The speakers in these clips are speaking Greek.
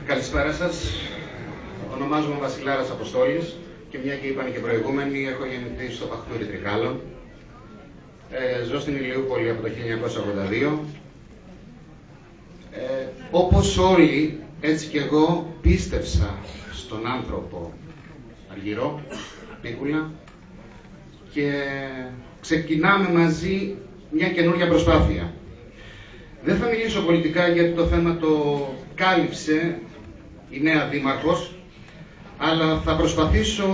Καλησπέρα σας. Ονομάζομαι Βασιλάρας Αποστόλης και μια και είπαν και προηγούμενοι, έχω γεννηθεί στο Παχτούρι Τρικάλων. Ζω στην Ηλιούπολη από το 1982. Όπως όλοι, έτσι και εγώ πίστεψα στον άνθρωπο Αργυρό, Πίκουλα, και ξεκινάμε μαζί μια καινούργια προσπάθεια. Δεν θα μιλήσω πολιτικά γιατί το θέμα το κάλυψε η νέα δήμαρχος, αλλά θα προσπαθήσω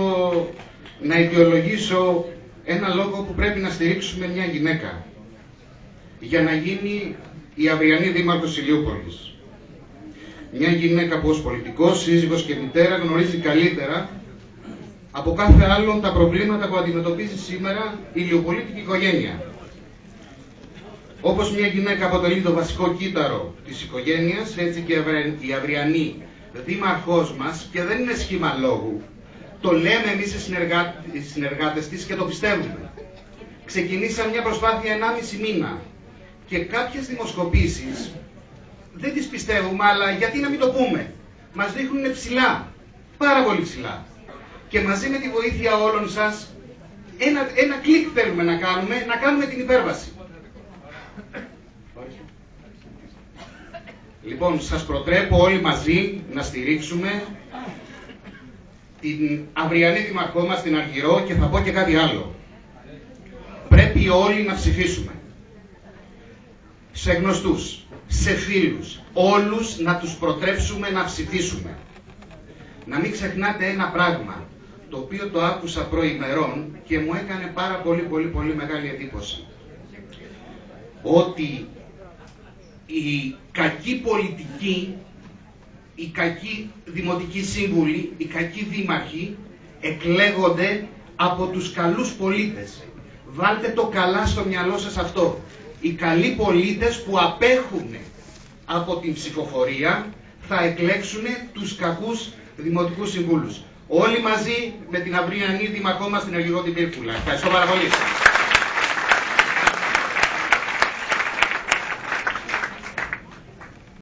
να αιτιολογήσω ένα λόγο που πρέπει να στηρίξουμε μια γυναίκα για να γίνει η αυριανή δήμαρχος Ηλιούπολης. Μια γυναίκα που ως πολιτικός, σύζυγος και μητέρα γνωρίζει καλύτερα από κάθε άλλον τα προβλήματα που αντιμετωπίζει σήμερα η ηλιοπολίτικη οικογένεια. Όπως μια γυναίκα αποτελεί το βασικό κύτταρο της οικογένειας, έτσι και η αυριανή δήμαρχός μας, και δεν είναι σχήμα λόγου, το λέμε εμείς οι συνεργάτες της και το πιστεύουμε. Ξεκινήσαμε μια προσπάθεια 1,5 μήνα και κάποιες δημοσκοπήσεις δεν τις πιστεύουμε, αλλά γιατί να μην το πούμε. Μας δείχνουν ψηλά, πάρα πολύ ψηλά. Και μαζί με τη βοήθεια όλων σας, ένα κλικ θέλουμε να κάνουμε την υπέρβαση. Λοιπόν, σας προτρέπω όλοι μαζί να στηρίξουμε την αυριανή δημαρχό μας, την Αργυρό, και θα πω και κάτι άλλο. Πρέπει όλοι να ψηφίσουμε. Σε γνωστούς, σε φίλους, όλους να τους προτρέψουμε να ψηφίσουμε. Να μην ξεχνάτε ένα πράγμα, το οποίο το άκουσα προημερών και μου έκανε πάρα πολύ μεγάλη εντύπωση. Ότι οι κακοί πολιτικοί, οι κακοί δημοτικοί σύμβουλοι, οι κακοί δήμαρχοι εκλέγονται από τους καλούς πολίτες. Βάλτε το καλά στο μυαλό σας αυτό. Οι καλοί πολίτες που απέχουν από την ψηφοφορία θα εκλέξουν τους κακούς δημοτικούς συμβούλους. Όλοι μαζί με την αυριανή δήμαρχό μας, την Αργυρό την Πίκουλα. Ευχαριστώ πάρα πολύ.